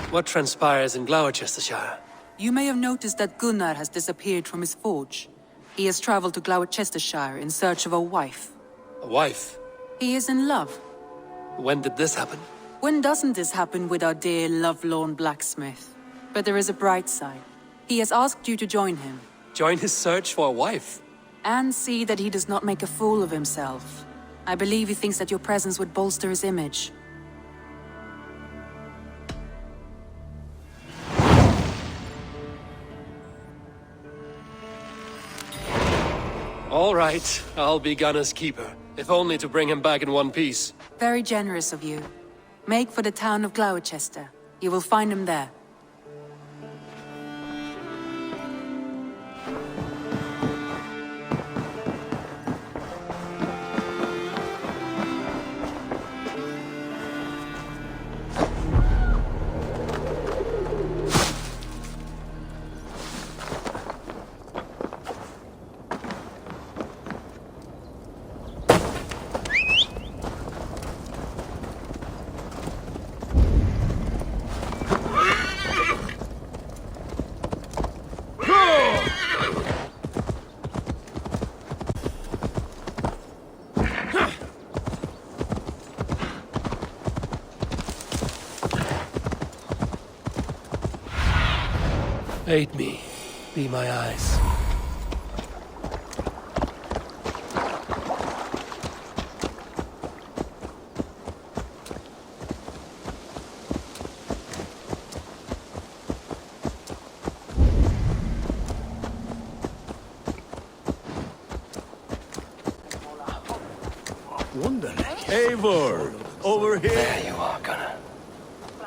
What transpires in Glowecestrescire? You may have noticed that Gunnar has disappeared from his forge. He has traveled to Glowecestrescire in search of a wife. A wife? He is in love. When did this happen? When doesn't this happen with our dear lovelorn blacksmith? But there is a bright side. He has asked you to join him. Join his search for a wife? And see that he does not make a fool of himself. I believe he thinks that your presence would bolster his image. All right, I'll be Gunnar's keeper, if only to bring him back in one piece. Very generous of you. Make for the town of Glowechester. You will find him there. Aid me. Be my eyes. Eivor! Over here! There you are, Gunnar.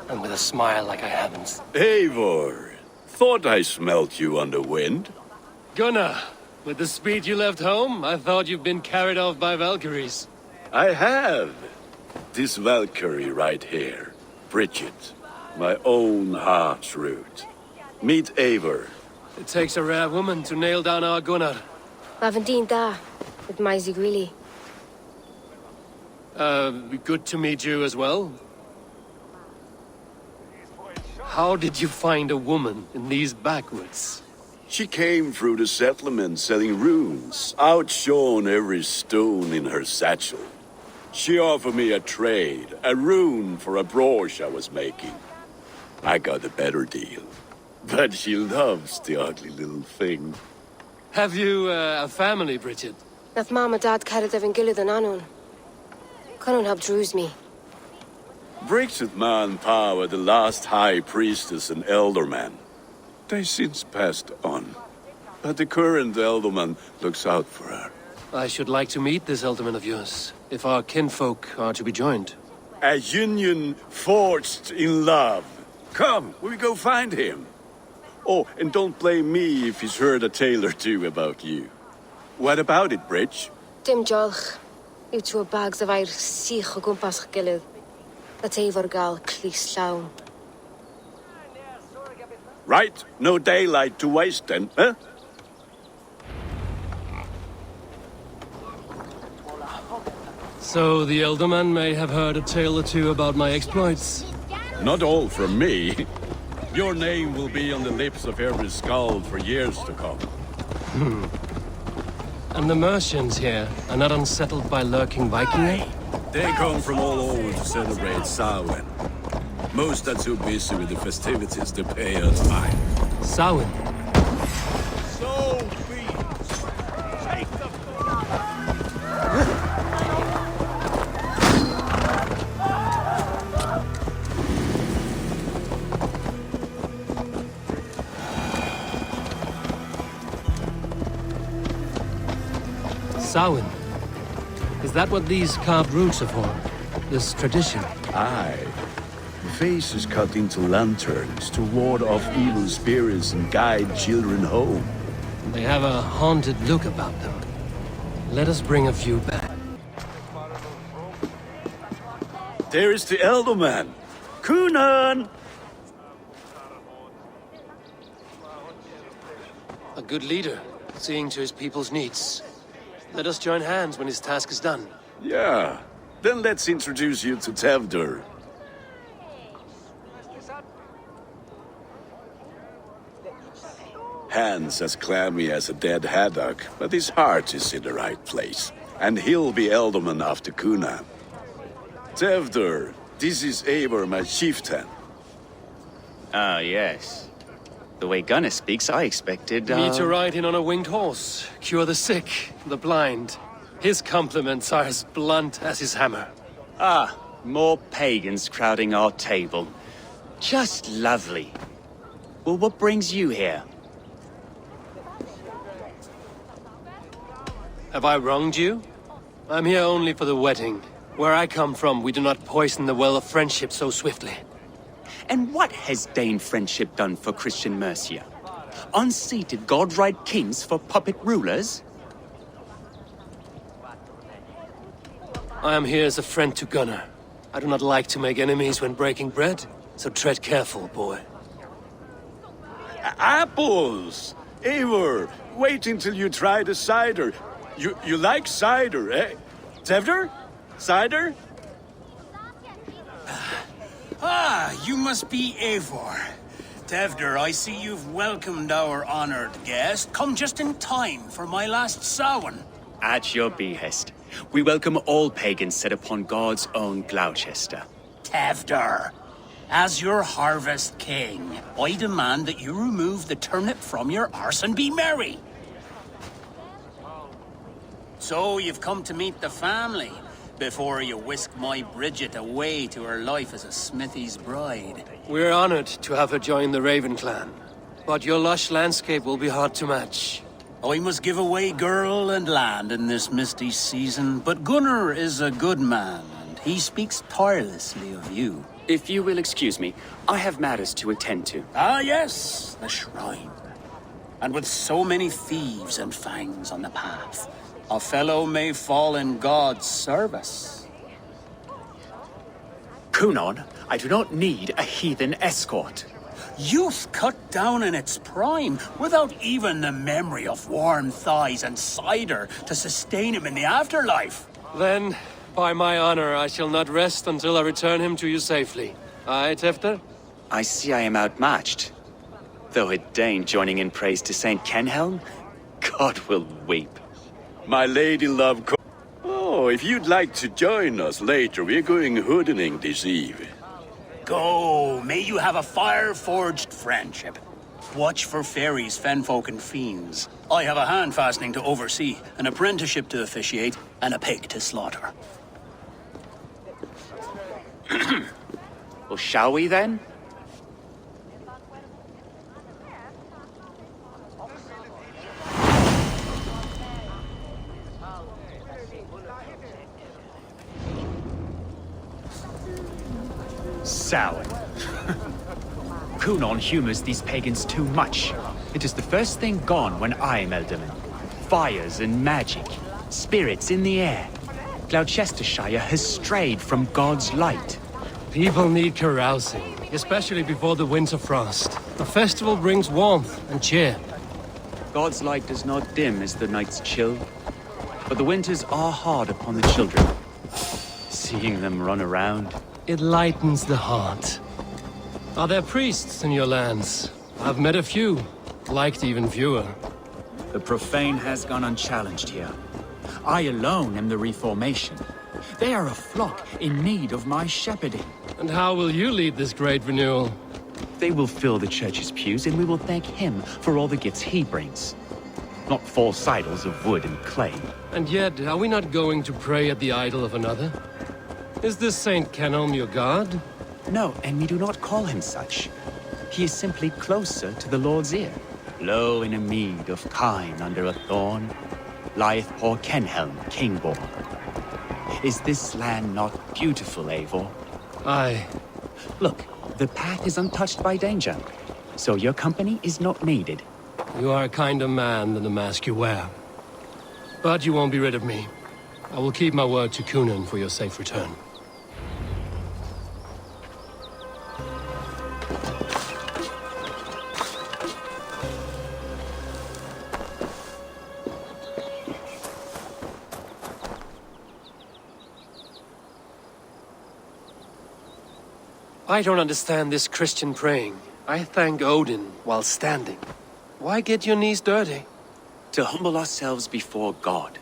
And with a smile like I haven't. Eivor! Thought I smelt you on the wind. Gunnar, with the speed you left home, I thought you'd been carried off by Valkyries. I have. This Valkyrie right here. Bridget. My own heart's root. Meet Eivor. It takes a rare woman to nail down our Gunnar. Lavendine da, with Maisy Greeley. Good to meet you as well. How did you find a woman in these backwoods? She came through the settlement selling runes, outshone every stone in her satchel. She offered me a trade, a rune for a brooch I was making. I got a better deal. But she loves the ugly little thing. Have you a family, Bridget? Nath Mom and Dad carried Evan Gillard and Anun. Conan helped druise me. Bridget Man Power, the last high priestess and elderman. They since passed on. But the current elderman looks out for her. I should like to meet this elderman of yours, if our kinfolk are to be joined. A union forged in love. Come, we go find him. Oh, and don't blame me if he's heard a tale or two about you. What about it, Bridge? Dim jolch. You two bags of air sich o gwmpas gilydd. That Eivor gal clis llawn. Right, no daylight to waste then, huh? So the elderman may have heard a tale or two about my exploits. Not all from me. Your name will be on the lips of every skald for years to come. And the merchants here are not unsettled by lurking Vikings? They come from all over to celebrate Samhain. Most are too busy with the festivities to pay us mind. Samhain? So be it. Take the Samhain? Is that what these carved roots are for? This tradition? Aye. Faces cut into lanterns to ward off evil spirits and guide children home. They have a haunted look about them. Let us bring a few back. There is the elderman. Gunnar! A good leader, seeing to his people's needs. Let us join hands when his task is done. Yeah. Then let's introduce you to Tevdur. Hands as clammy as a dead haddock, but his heart is in the right place. And he'll be Ealdorman after Gunnar. Tevder, this is Eivor, my chieftain. Ah, yes. The way Gunnar speaks, I expected, Me to ride in on a winged horse, cure the sick, the blind. His compliments are as blunt as his hammer. Ah, more pagans crowding our table. Just lovely. Well, what brings you here? Have I wronged you? I'm here only for the wedding. Where I come from, we do not poison the well of friendship so swiftly. And what has Dane friendship done for Christian Mercia? Unseated godright kings for puppet rulers? I am here as a friend to Gunnar. I do not like to make enemies when breaking bread, so tread careful, boy. Apples! Eivor, wait until you try the cider. You like cider, eh? Tevder? Cider? Ah, you must be Eivor. Tevder, I see you've welcomed our honored guest. Come just in time for my last Samhain. At your behest. We welcome all pagans set upon God's own Gloucester. Tevder, as your harvest king, I demand that you remove the turnip from your arse and be merry. So you've come to meet the family before you whisk my Bridget away to her life as a smithy's bride. We're honored to have her join the Raven clan, but your lush landscape will be hard to match. I must give away girl and land in this misty season, but Gunnar is a good man, and he speaks tirelessly of you. If you will excuse me, I have matters to attend to. Ah, yes, the shrine. And with so many thieves and fangs on the path, a fellow may fall in God's service. Kunon, I do not need a heathen escort. Youth cut down in its prime, without even the memory of warm thighs and cider to sustain him in the afterlife. Then, by my honor, I shall not rest until I return him to you safely. Aye, Tefter? I see I am outmatched. Though a Dane joining in praise to Saint Kenhelm, God will weep. My lady love. Oh, if you'd like to join us later, we're going hoodening this eve. Go, may you have a fire-forged friendship. Watch for fairies, fenfolk, and fiends. I have a hand fastening to oversee, an apprenticeship to officiate, and a pig to slaughter. Well, shall we then? Sour. Kunon humors these pagans too much. It is the first thing gone when I am Ealdorman. Fires and magic, spirits in the air. Gloucestrescire has strayed from God's light. People need carousing, especially before the winter frost. A festival brings warmth and cheer. God's light does not dim as the nights chill, but the winters are hard upon the children. Seeing them run around. It lightens the heart. Are there priests in your lands? I've met a few, liked even fewer. The profane has gone unchallenged here. I alone am the Reformation. They are a flock in need of my shepherding. And how will you lead this great renewal? They will fill the church's pews, and we will thank him for all the gifts he brings. Not false idols of wood and clay. And yet, are we not going to pray at the idol of another? Is this Saint Kenhelm your god? No, and we do not call him such. He is simply closer to the Lord's ear. Low in a mead of kine under a thorn, lieth poor Kenhelm, king-born. Is this land not beautiful, Eivor? Aye. Look, the path is untouched by danger, so your company is not needed. You are a kinder man than the mask you wear. But you won't be rid of me. I will keep my word to Kunon for your safe return. I don't understand this Christian praying. I thank Odin while standing. Why get your knees dirty? To humble ourselves before God.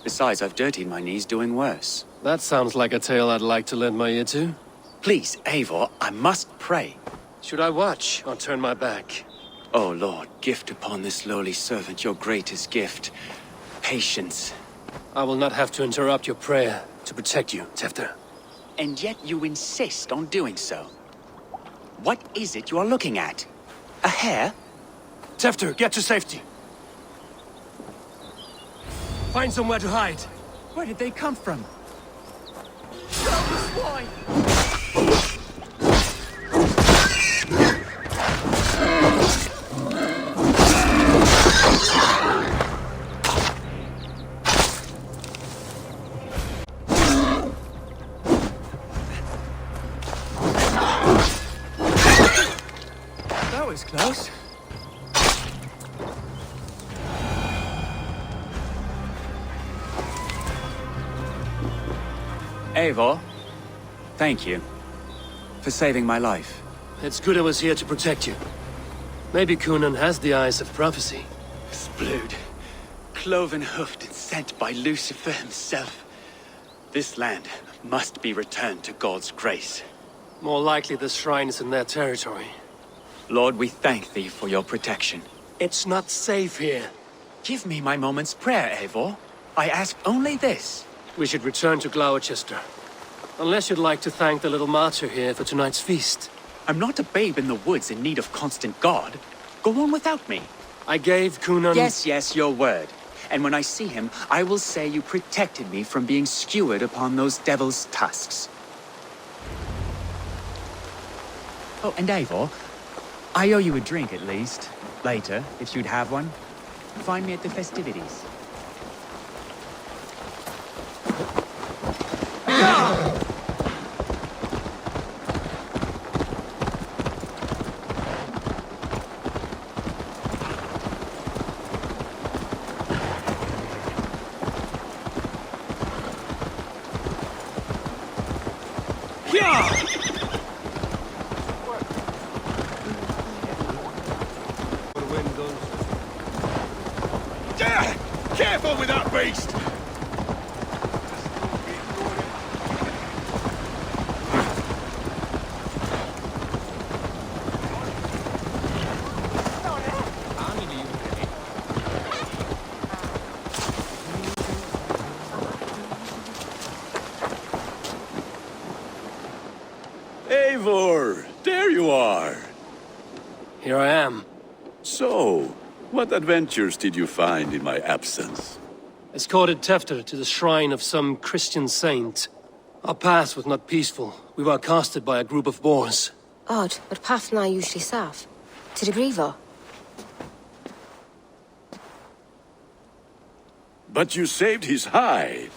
Besides, I've dirtied my knees doing worse. That sounds like a tale I'd like to lend my ear to. Please, Eivor, I must pray. Should I watch or turn my back? Oh Lord, gift upon this lowly servant your greatest gift. Patience. I will not have to interrupt your prayer to protect you, Tefter. And yet you insist on doing so. What is it you are looking at? A hare? Tefter, get to safety. Find somewhere to hide. Where did they come from? That was close. Eivor, thank you for saving my life. It's good I was here to protect you. Maybe Gunnar has the eyes of prophecy. Splood, cloven-hoofed and sent by Lucifer himself. This land must be returned to God's grace. More likely the shrine is in their territory. Lord, we thank thee for your protection. It's not safe here. Give me my moment's prayer, Eivor. I ask only this. We should return to Glowecester. Unless you'd like to thank the little martyr here for tonight's feast. I'm not a babe in the woods in need of constant guard. Go on without me. I gave Gunnar... Yes, your word. And when I see him, I will say you protected me from being skewered upon those devil's tusks. Oh, and Eivor, I owe you a drink at least. Later, if you'd have one. Find me at the festivities. Careful with that beast! Eivor, there you are. Here I am. So, what adventures did you find in my absence? Escorted Tefter to the shrine of some Christian saint. Our path was not peaceful. We were accosted by a group of boars. Odd, but path na usually safe. To the Grievo. But you saved his hide.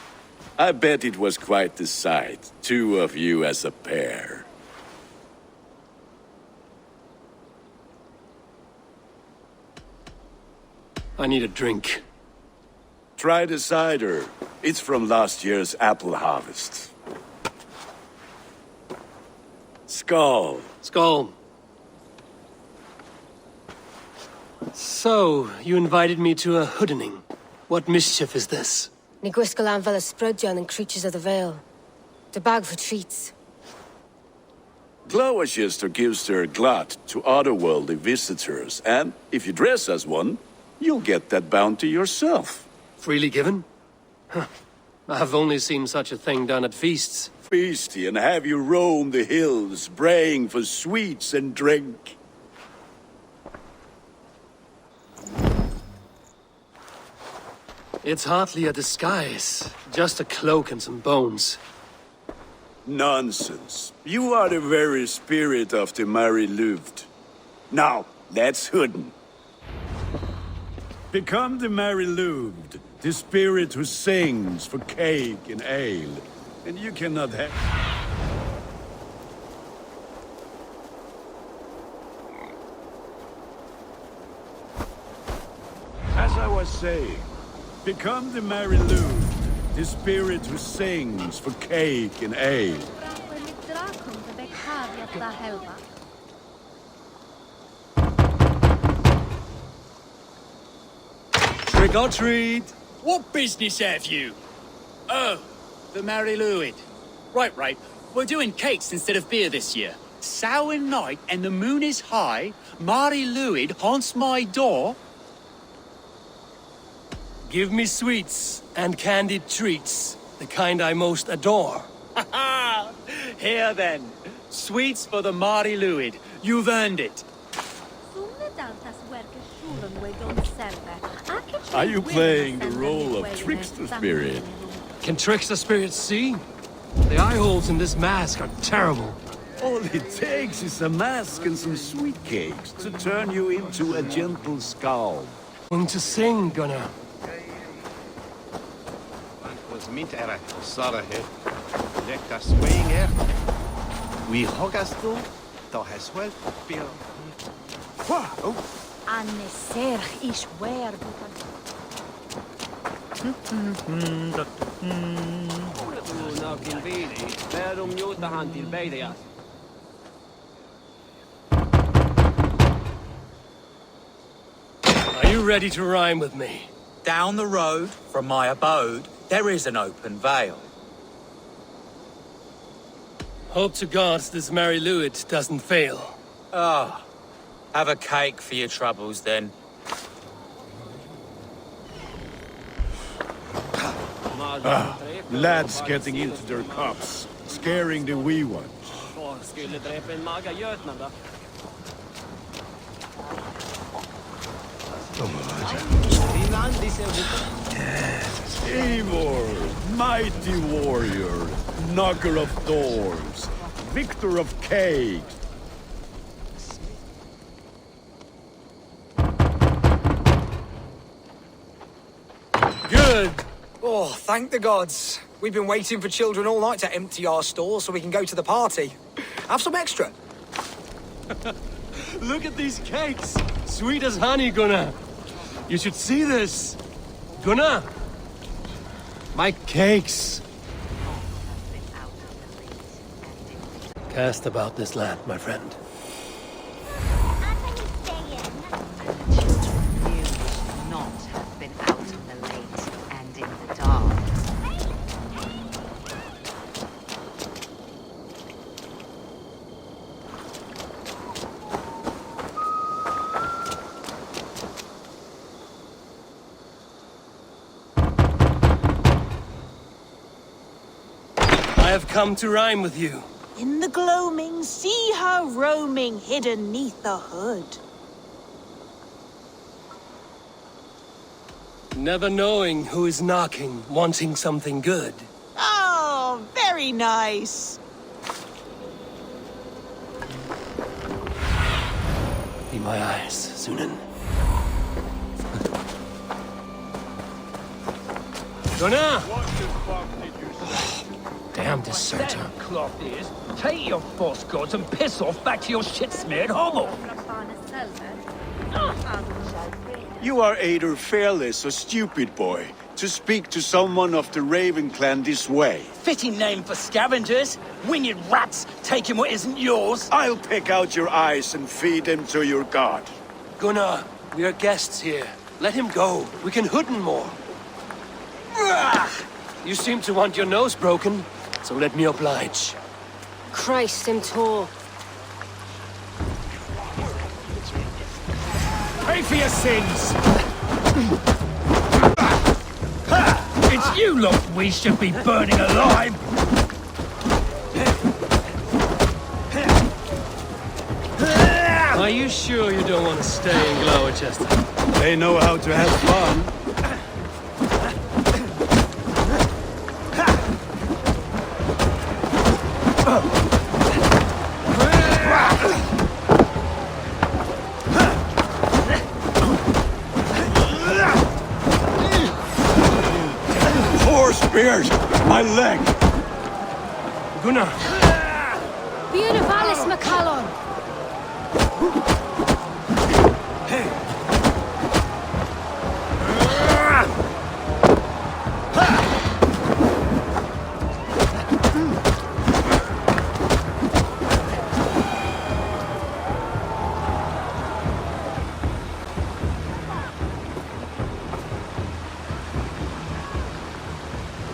I bet it was quite the sight, two of you as a pair. I need a drink. Try the cider. It's from last year's apple harvest. Skull. Skull. So, you invited me to a hoodening. What mischief is this? Ni gwisgalan fel ysbrydion and creatures of the Vale. The bag for treats. Glowecester gives their glut to otherworldly visitors, and if you dress as one, you'll get that bounty yourself. Freely given? Huh. I've only seen such a thing done at feasts. Feasty and have you roam the hills, braying for sweets and drink. It's hardly a disguise. Just a cloak and some bones. Nonsense. You are the very spirit of the Mary Louved. Now, let's hooden. Become the Mary Louved, the spirit who sings for cake and ale. And you cannot have... As I was saying, become the Mary Louved, the spirit who sings for cake and ale. Trick or treat! What business have you? Oh, the Mary Lwyd. Right. We're doing cakes instead of beer this year. Samhain night and the moon is high. Mary Lwyd haunts my door. Give me sweets and candied treats, the kind I most adore. Here then. Sweets for the Mary Lwyd. You've earned it. Are you playing the role of trickster spirit? Can trickster spirits see? The eye holes in this mask are terrible. All it takes is a mask and some sweet cakes to turn you into a gentle skull. Going to sing, Gunnar. Was mint era Sarah hit. Lekt us swaying air. We hogas do, da has well feel. Oh, Anne serch is wer. Are you ready to rhyme with me? Down the road from my abode, there is an open vale. Hope to gods this Mary Lwyd doesn't fail. Ah, have a cake for your troubles then. Lads getting into their cups, scaring the wee ones. Eivor, mighty warrior, knocker of doors, victor of cakes. Good! Oh, thank the gods. We've been waiting for children all night to empty our stores so we can go to the party. Have some extra. Look at these cakes! Sweet as honey, Gunnar. You should see this. Gunnar! My cakes! Cast about this land, my friend. Not have been out in the late and in the dark. I have come to rhyme with you. In the gloaming, see her roaming hidden neath the hood. Never knowing who is knocking, wanting something good. Oh, very nice. Be my eyes, Sunan. Gunnar! Damn deserter. Cloth is, take your false gods and piss off back to your shit-smeared hovel. You are either fearless or stupid, boy, to speak to someone of the Raven clan this way. Fitting name for scavengers. Winged rats taking what isn't yours. I'll pick out your eyes and feed them to your god. Gunnar, we are guests here. Let him go. We can hood him more. You seem to want your nose broken, so let me oblige. Christ him tall. Pay for your sins! It's you lot we should be burning alive! Are you sure you don't want to stay in Glowecester? They know how to have fun. Four spears! My leg! Gunnar! Beautivalis Macallon.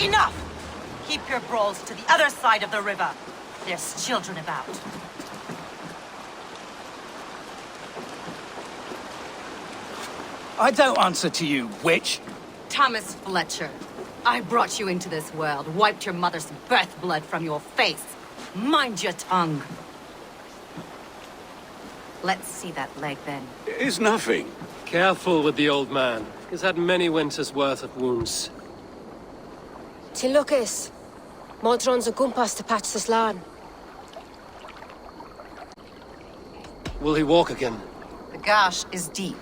Enough! Keep your brawls to the other side of the river. There's children about. I don't answer to you, witch. Thomas Fletcher, I brought you into this world, wiped your mother's birth blood from your face. Mind your tongue. Let's see that leg, then. It's nothing. Careful with the old man. He's had many winters' worth of wounds. Till Lucas. Modron's a gumpas to patch the slan. Will he walk again? The gash is deep.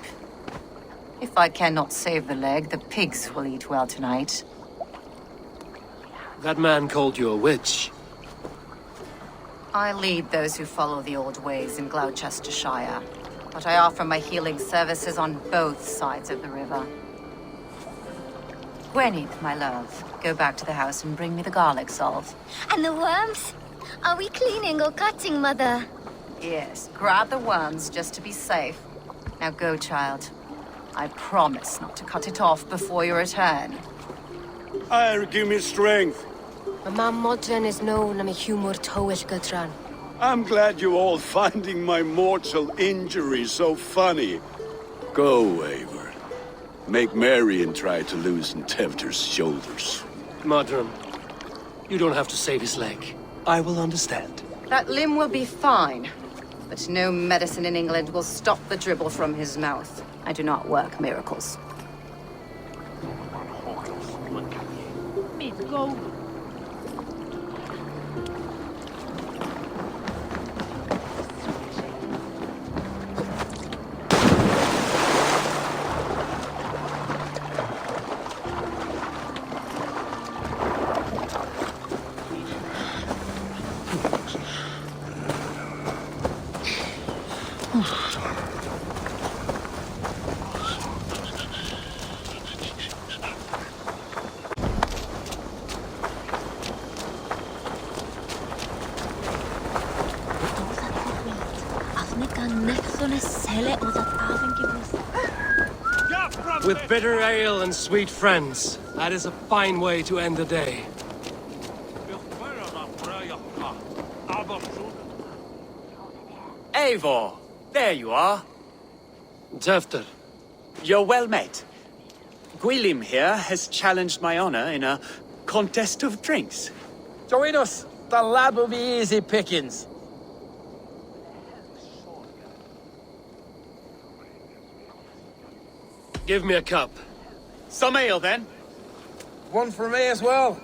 If I cannot save the leg, the pigs will eat well tonight. That man called you a witch. I lead those who follow the old ways in Glowecestrescire, but I offer my healing services on both sides of the river. Gwyneth, my love, go back to the house and bring me the garlic salve. And the worms? Are we cleaning or cutting, Mother? Yes, grab the worms just to be safe. Now go, child. I promise not to cut it off before your return. Give me strength. My mam Modron is known am a humor towel gudran. I'm glad you all finding my mortal injury so funny. Go, Eivor. Make merry and try to loosen Tevter's shoulders. Modron, you don't have to save his leg. I will understand. That limb will be fine, but no medicine in England will stop the dribble from his mouth. I do not work miracles. Go. With bitter ale and sweet friends, that is a fine way to end the day. Eivor, there you are. Tefter. You're well met. Gwilym here has challenged my honor in a contest of drinks. Join us. The lad will be easy pickings. Give me a cup. Some ale, then. One for me as well.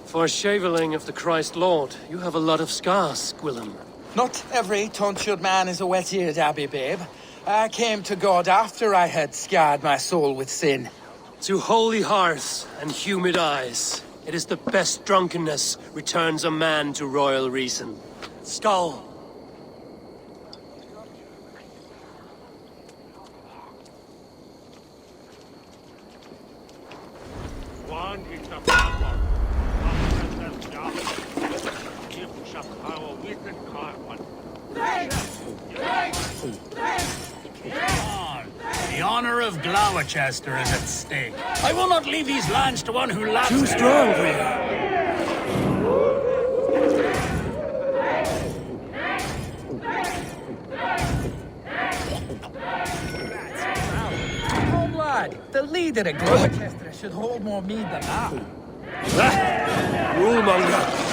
For shaveling of the Christ Lord, you have a lot of scars, Gwilym. Not every tonsured man is a wet-eared abbey, babe. I came to God after I had scarred my soul with sin. To holy hearths and humid eyes, it is the best drunkenness returns a man to royal reason. Skull. The honor of Glowechester is at stake. I will not leave these lands to one who laughs. Too strong for you. Oh, lad, the leader of Glowechester should hold more mead than that. Rulemonger.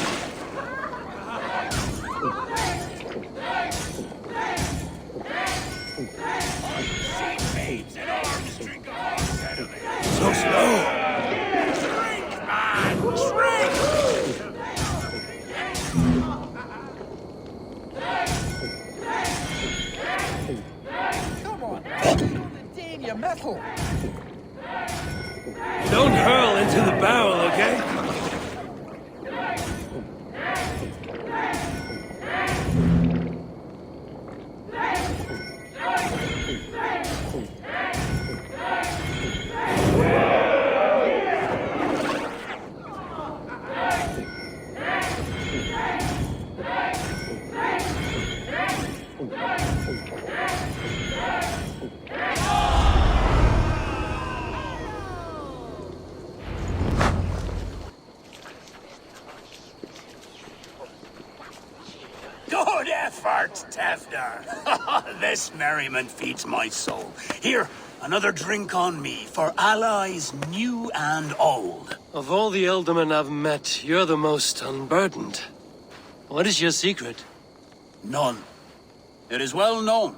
So slow. Drink, man! Drink! Come on, man. Dang your metal. Don't hurl into the barrel, okay? heart, Tevder. This merriment feeds my soul. Here, another drink on me for allies new and old. Of all the Ealdormen I've met, you're the most unburdened. What is your secret? None. It is well known.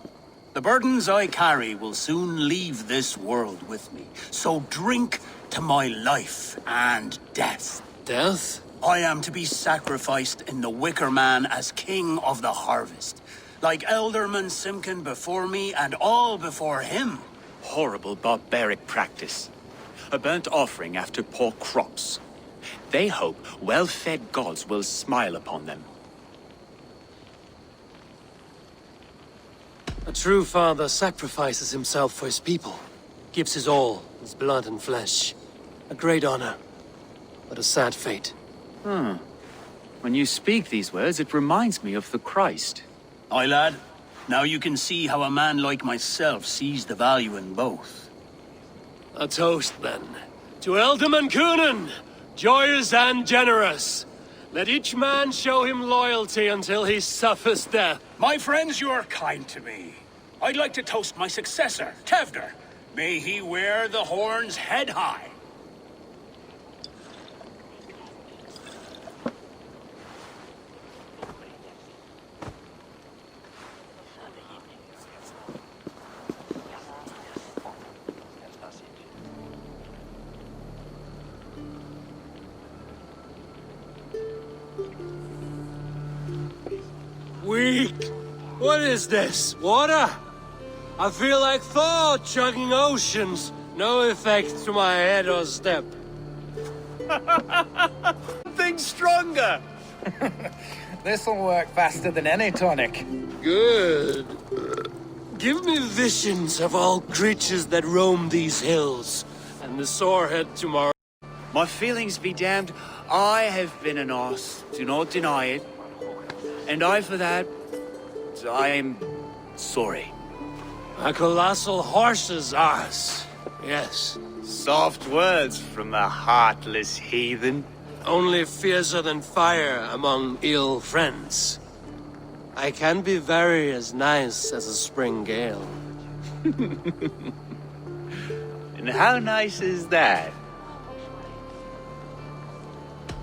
The burdens I carry will soon leave this world with me. So drink to my life and death. Death? I am to be sacrificed in the Wicker Man as king of the harvest. Like Elderman Simkin before me and all before him. Horrible barbaric practice. A burnt offering after poor crops. They hope well-fed gods will smile upon them. A true father sacrifices himself for his people. Gives his all, his blood and flesh. A great honor, but a sad fate. When you speak these words, it reminds me of the Christ. Aye, lad. Now you can see how a man like myself sees the value in both. A toast, then. To Ealdorman Coonan, joyous and generous. Let each man show him loyalty until he suffers death. My friends, you are kind to me. I'd like to toast my successor, Tevder. May he wear the horns head high. Weak! What is this? Water? I feel like Thor chugging oceans. No effect to my head or step. Think stronger! This'll work faster than any tonic. Good. Give me visions of all creatures that roam these hills, and the sorehead tomorrow. My feelings be damned. I have been an arse. Do not deny it. And I, for that, I am sorry. A colossal horse's arse. Yes. Soft words from the heartless heathen. Only fiercer than fire among ill friends. I can be very as nice as a spring gale. And how nice is that?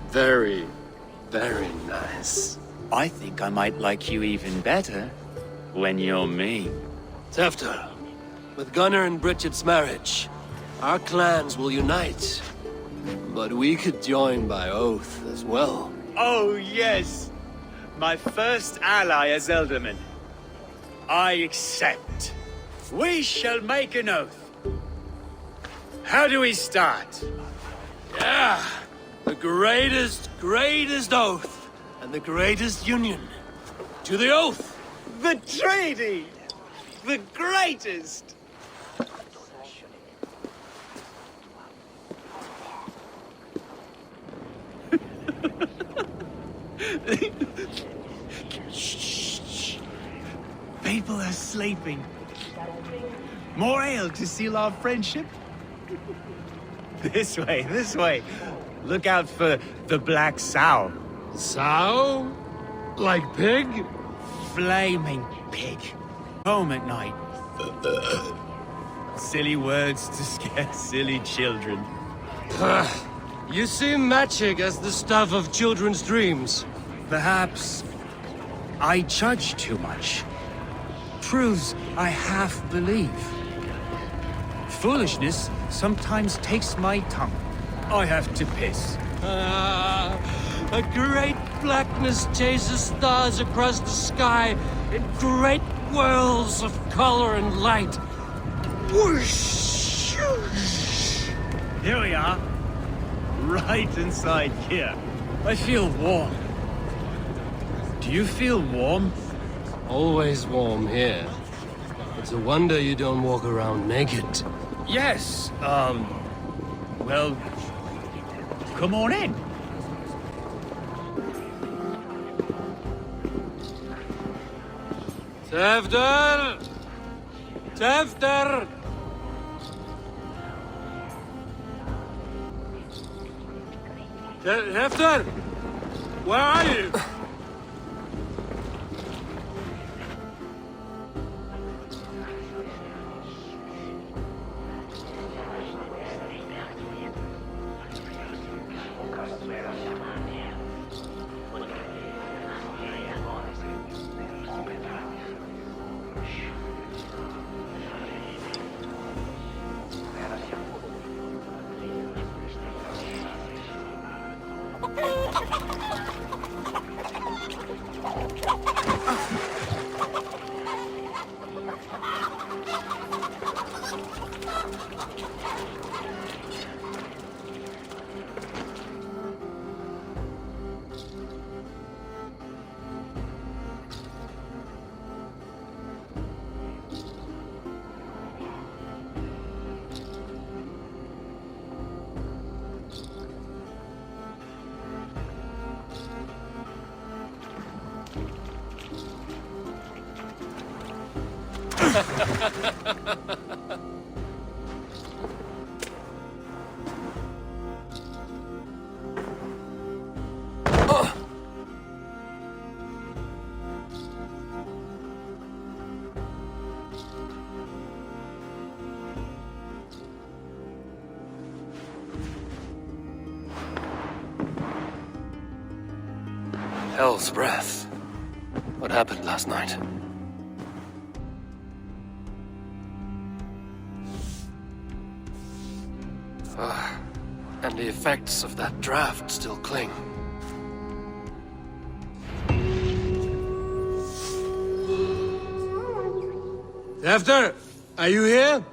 Very, very nice. I think I might like you even better when you're me. Tefter, with Gunnar and Bridget's marriage, our clans will unite. But we could join by oath as well. Oh, yes. My first ally as Ealdorman. I accept. We shall make an oath. How do we start? Yeah, the greatest oath. And the greatest union. To the oath! The treaty! The greatest! Shh. People are sleeping. More ale to seal our friendship? This way. Look out for the black sow. Sow? Like pig? Flaming pig. Home at night. Silly words to scare silly children. You see magic as the stuff of children's dreams. Perhaps I judge too much. Truths I half believe. Foolishness sometimes takes my tongue. I have to piss. A great blackness chases stars across the sky in great whirls of color and light. Whoosh! Here we are. Right inside here. I feel warm. Do you feel warm? Always warm here. It's a wonder you don't walk around naked. Yes, well, come on in. Tefter! Tefter! Tefter! Where are you? Hell's breath. What happened last night? And the effects of that draft still cling. After, are you here?